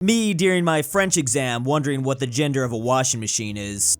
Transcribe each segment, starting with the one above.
Me during my French exam wondering what the gender of a washing machine is.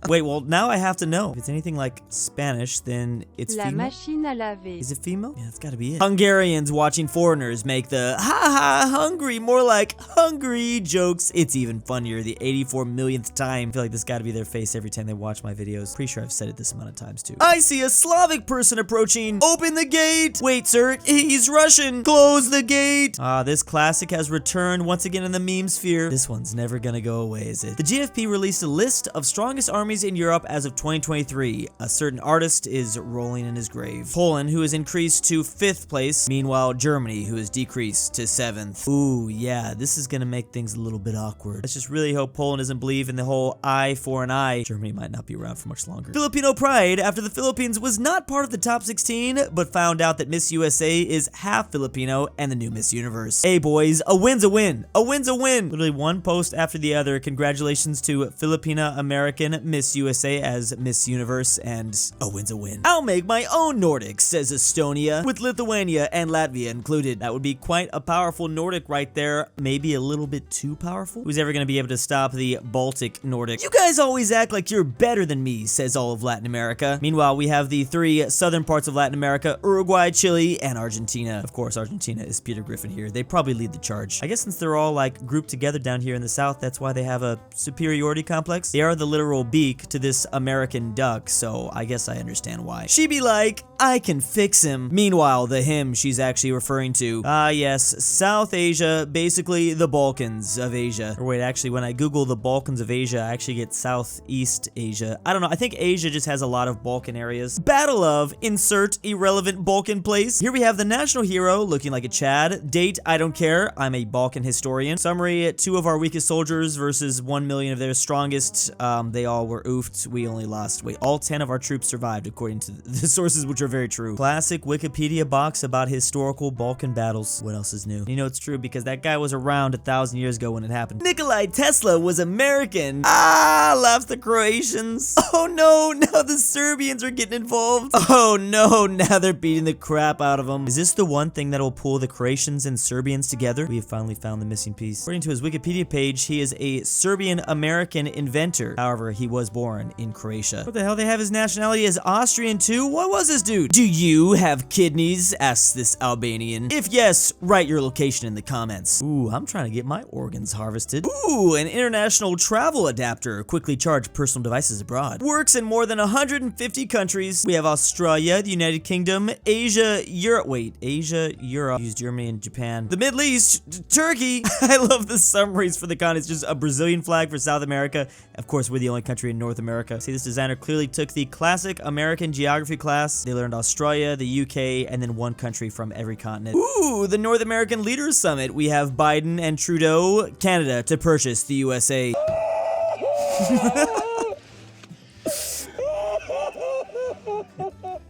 Wait, well, now I have to know. If it's anything like Spanish, then it's female? machine à laver. Is it female? Yeah, that's gotta be it. Hungarians watching foreigners make the ha hungry more like hungry jokes. It's even funnier the 84 millionth time. I feel like this gotta be their face every time they watch my videos. Pretty sure I've said it this amount of times too. I see a Slavic person approaching. Open the gate. Wait, sir, he's Russian. Close the gate. This classic has returned once again in the meme sphere. This one's never gonna go away, is it? The GFP released a list of strongest armies in Europe as of 2023. A certain artist is rolling in his grave. Poland, who has increased to 5th place. Meanwhile, Germany, who has decreased to 7th. Ooh, yeah, this is gonna make things a little bit awkward. Let's just really hope Poland doesn't believe in the whole eye for an eye. Germany might not be around for much longer. Filipino pride after the Philippines was not part of the top 16, but found out that Miss USA is half Filipino and the new Miss Universe. Hey boys, a win's a win. A win's a win. Literally one post after the other. Congratulations to Filipina American Miss USA as Miss Universe, and a win's a win. I'll make my own Nordic, says Estonia, with Lithuania and Latvia included. That would be quite a powerful Nordic right there. Maybe a little bit too powerful? Who's ever gonna be able to stop the Baltic Nordic? You guys always act like you're better than me, says all of Latin America. Meanwhile, we have the 3 southern parts of Latin America, Uruguay, Chile, and Argentina. Of course, Argentina is Peter Griffin here. They probably lead the charge. I guess since they're all like grouped together down here in the south, that's why they have a superiority complex. They are the literal beak to this American duck, so I guess I understand why. She be like, I can fix him. Meanwhile, the him she's actually referring to, yes, South Asia, basically the Balkans of Asia. Or wait, actually, when I Google the Balkans of Asia, I actually get Southeast Asia. I don't know, I think Asia just has a lot of Balkan areas. Battle of, insert irrelevant Balkan place. Here we have the national hero looking like a Chad. Date, I don't care, I'm a Balkan historian. Summary, 2 of our weakest soldiers versus 1 million of their strongest. They all were oofed. We only lost. Wait, all 10 of our troops survived, according to the sources, which are very true. Classic Wikipedia box about historical Balkan battles. What else is new? You know it's true because that guy was around 1,000 years ago when it happened. Nikolai Tesla was American. Laughs the Croatians. Oh no, now the Serbians are getting involved. Oh no, now they're beating the crap out of them. Is this the one thing that'll pull the Croatians and Serbians together? We have finally found the missing piece. According to his Wikipedia page, he is a Serbian-American inventor. However, he was born in Croatia. What the hell? They have his nationality as Austrian too? What was this dude? Do you have kidneys? Asks this Albanian. If yes, write your location in the comments. Ooh, I'm trying to get my organs harvested. Ooh, an international travel adapter. Quickly charge personal devices abroad. Works in more than 150 countries. We have Australia, the United Kingdom, Asia, Europe. Wait, Asia, Europe. Use Germany and Japan. The Middle East, Turkey. I love the summaries for the continents. Just a Brazilian flag for South America. Of course, we're the only country in North America. See, this designer clearly took the classic American geography class. They learned Australia, the UK, and then one country from every continent. Ooh, the North American Leaders Summit. We have Biden and Trudeau, Canada, to purchase the USA.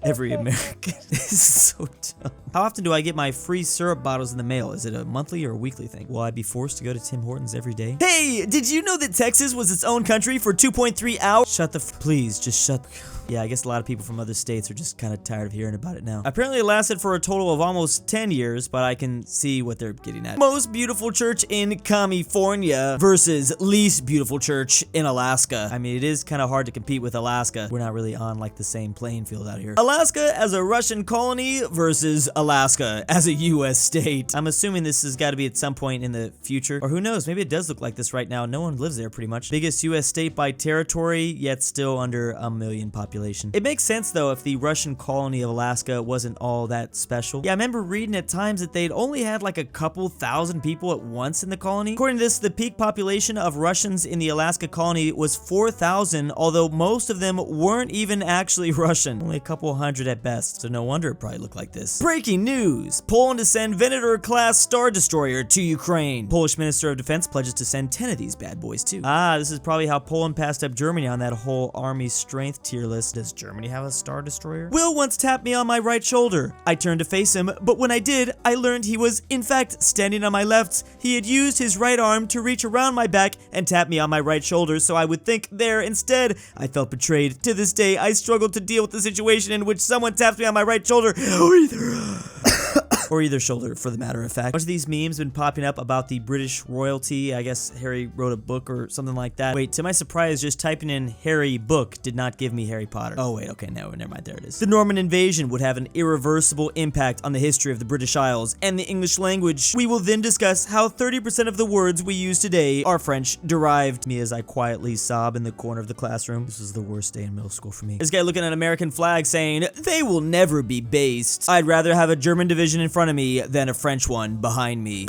Every American is so dumb. How often do I get my free syrup bottles in the mail? Is it a monthly or a weekly thing? Will I be forced to go to Tim Hortons every day? Hey, did you know that Texas was its own country for 2.3 hours? Shut the please, just shut. Yeah, I guess a lot of people from other states are just kind of tired of hearing about it now. Apparently it lasted for a total of almost 10 years, but I can see what they're getting at. Most beautiful church in California versus least beautiful church in Alaska. I mean, it is kind of hard to compete with Alaska. We're not really on like the same playing field out here. Alaska as a Russian colony versus Alaska as a US state. I'm assuming this has got to be at some point in the future, or who knows, maybe it does look like this right now. No one lives there pretty much. Biggest US state by territory, yet still under 1 million population. It makes sense though if the Russian colony of Alaska wasn't all that special. Yeah, I remember reading at times that they'd only had like a couple thousand people at once in the colony. According to this, the peak population of Russians in the Alaska colony was 4,000, although most of them weren't even actually Russian. Only a couple hundred at best, so no wonder it probably looked like this. Breaking news! Poland to send Venator-class Star Destroyer to Ukraine. Polish Minister of Defense pledges to send 10 of these bad boys too. This is probably how Poland passed up Germany on that whole army strength tier list. Does Germany have a Star Destroyer? Will once tapped me on my right shoulder. I turned to face him, but when I did, I learned he was, in fact, standing on my left. He had used his right arm to reach around my back and tap me on my right shoulder, so I would think there instead. I felt betrayed. To this day, I struggle to deal with the situation in which someone taps me on my right shoulder. Or either shoulder, for the matter of fact. A bunch of these memes been popping up about the British royalty. I guess Harry wrote a book or something like that. Wait, to my surprise, just typing in Harry book did not give me Harry Potter. Oh wait, okay, no, never mind, there it is. The Norman invasion would have an irreversible impact on the history of the British Isles and the English language. We will then discuss how 30% of the words we use today are French derived. Me as I quietly sob in the corner of the classroom. This was the worst day in middle school for me. This guy looking at an American flag saying, they will never be based. I'd rather have a German division in front of me than a French one behind me.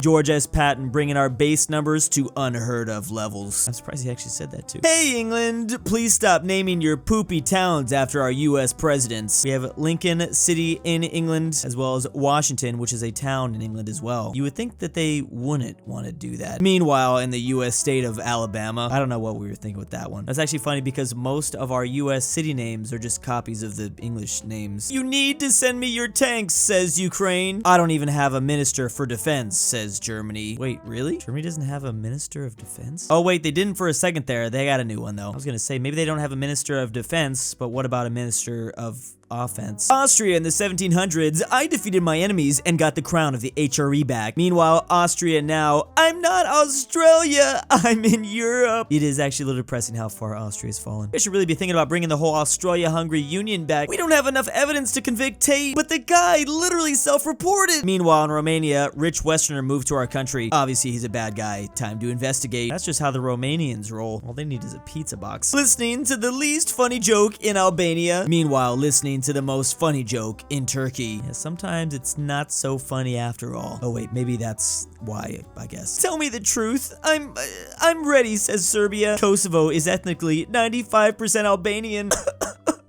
George S. Patton bringing our base numbers to unheard of levels. I'm surprised he actually said that too. Hey England, please stop naming your poopy towns after our US presidents. We have Lincoln City in England, as well as Washington, which is a town in England as well. You would think that they wouldn't want to do that. Meanwhile, in the US state of Alabama, I don't know what we were thinking with that one. That's actually funny because most of our US city names are just copies of the English names. You need to send me your tanks, says Ukraine. I don't even have a minister for defense, says Germany. Wait, really? Germany doesn't have a minister of defense? Oh wait, they didn't for a second there. They got a new one though. I was gonna say, maybe they don't have a minister of defense, but what about a minister of offense? Austria in the 1700s, I defeated my enemies and got the crown of the HRE back. Meanwhile, Austria now, I'm not Australia, I'm in Europe. It is actually a little depressing how far Austria's fallen. I should really be thinking about bringing the whole Australia-Hungary Union back. We don't have enough evidence to convict Tate, but the guy literally self-reported. Meanwhile, in Romania, rich Westerner moved to our country. Obviously, he's a bad guy. Time to investigate. That's just how the Romanians roll. All they need is a pizza box. Listening to the least funny joke in Albania. Meanwhile, listening to the most funny joke in Turkey. Yeah, sometimes it's not so funny after all. Oh wait, maybe that's why, I guess. Tell me the truth. I'm ready, says Serbia. Kosovo is ethnically 95% Albanian.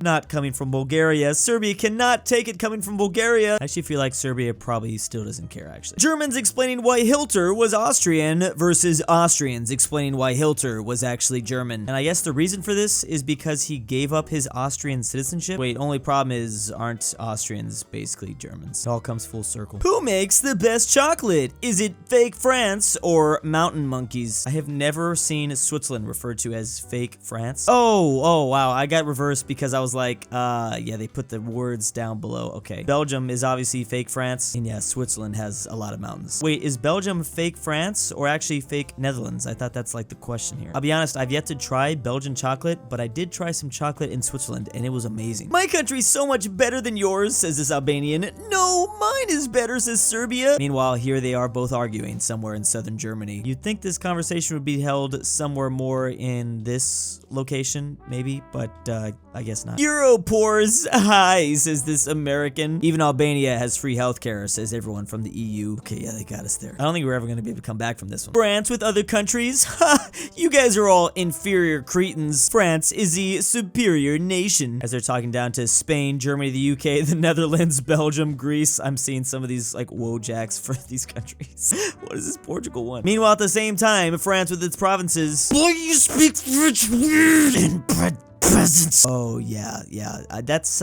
Not coming from Bulgaria. Serbia cannot take it coming from Bulgaria. I actually feel like Serbia probably still doesn't care, actually. Germans explaining why Hitler was Austrian versus Austrians explaining why Hitler was actually German. And I guess the reason for this is because he gave up his Austrian citizenship. Wait, only problem is, aren't Austrians basically Germans? It all comes full circle. Who makes the best chocolate? Is it fake France or mountain monkeys? I have never seen Switzerland referred to as fake France. Oh, wow. I got reversed because I was like, yeah, they put the words down below. Okay. Belgium is obviously fake France. And yeah, Switzerland has a lot of mountains. Wait, is Belgium fake France or actually fake Netherlands? I thought that's like the question here. I'll be honest, I've yet to try Belgian chocolate, but I did try some chocolate in Switzerland and it was amazing. My country's so much better than yours, says this Albanian. No, mine is better, says Serbia. Meanwhile, here they are both arguing somewhere in southern Germany. You'd think this conversation would be held somewhere more in this location, maybe, but I guess not. Europores, hi, says this American. Even Albania has free healthcare, says everyone from the EU. Okay, yeah, they got us there. I don't think we're ever going to be able to come back from this one. France with other countries? Ha! You guys are all inferior cretins. France is the superior nation. As they're talking down to Spain, Germany, the UK, the Netherlands, Belgium, Greece. I'm seeing some of these like wojacks for these countries. What is this Portugal one? Meanwhile, at the same time, France with its provinces. Boy, you speak French weird and presents. Oh, yeah. That's,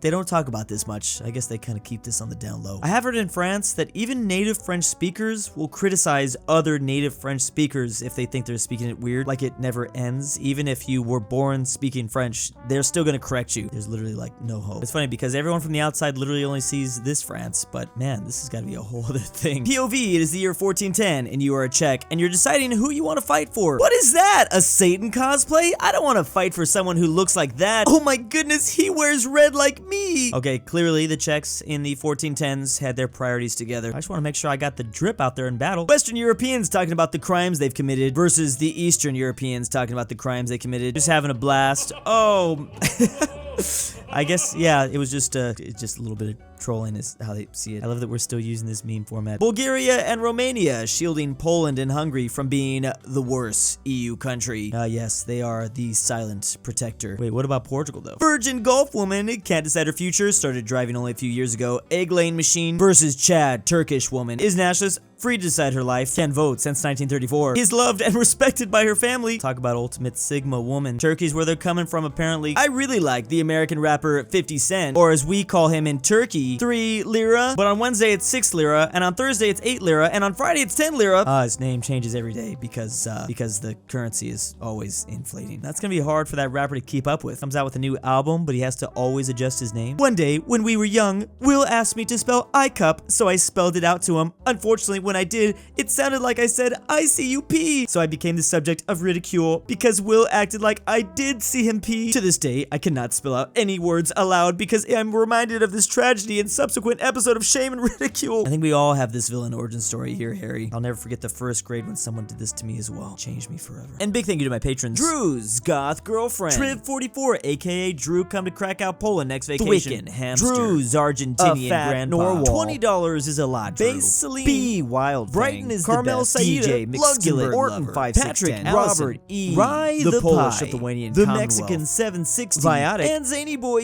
they don't talk about this much. I guess they kind of keep this on the down low. I have heard in France that even native French speakers will criticize other native French speakers if they think they're speaking it weird. Like it never ends. Even if you were born speaking French, they're still gonna correct you. There's literally like no hope. It's funny because everyone from the outside literally only sees this France, but man, this has gotta be a whole other thing. POV, it is the year 1410 and you are a Czech and you're deciding who you want to fight for. What is that? A Satan cosplay? I don't want to fight for someone who looks like that. Oh my goodness, he wears red like me. Okay, clearly the Czechs in the 1410s had their priorities together. I just want to make sure I got the drip out there in battle. Western Europeans talking about the crimes they've committed versus the Eastern Europeans talking about the crimes they committed. Just having a blast. Oh, I guess, yeah, it was just a little bit of trolling is how they see it. I love that we're still using this meme format. Bulgaria and Romania shielding Poland and Hungary from being the worst EU country. Yes, they are the silent protector. Wait, what about Portugal though? Virgin Gulf woman can't decide her future, started driving only a few years ago. Egg laying machine versus Chad, Turkish woman, is nationalist free to decide her life, can vote since 1934. He's loved and respected by her family. Talk about ultimate Sigma woman. Turkey's where they're coming from, apparently. I really like the American rapper 50 Cent, or as we call him in Turkey, 3 lira, but on Wednesday it's 6 lira, and on Thursday it's 8 lira, and on Friday it's 10 lira. His name changes every day because the currency is always inflating. That's gonna be hard for that rapper to keep up with. Comes out with a new album, but he has to always adjust his name. One day, when we were young, Will asked me to spell I-cup, so I spelled it out to him. Unfortunately, when I did, it sounded like I said ICUP, so I became the subject of ridicule because Will acted like I did see him pee. To this day, I cannot spell out any words aloud because I'm reminded of this tragedy and subsequent episode of shame and ridicule. I think we all have this villain origin story here, Harry. I'll never forget the first grade when someone did this to me as well. Changed me forever. And big thank you to my patrons: Drew's goth girlfriend, Triv44, aka Drew Come to Krakow, Polandnextvacation, Twickenhamster, Drew's Argentinian grandpa, $20 is a lot, Drew, Selene, B Wildfang, Bryton Is, Carmel Saida, DJ, McSkillet, Ortin, Patrick, Allison, Allison, RyeThePie, the Polish Lithuanian, the Mexican 760, Veiotic, and ZaneyBoi.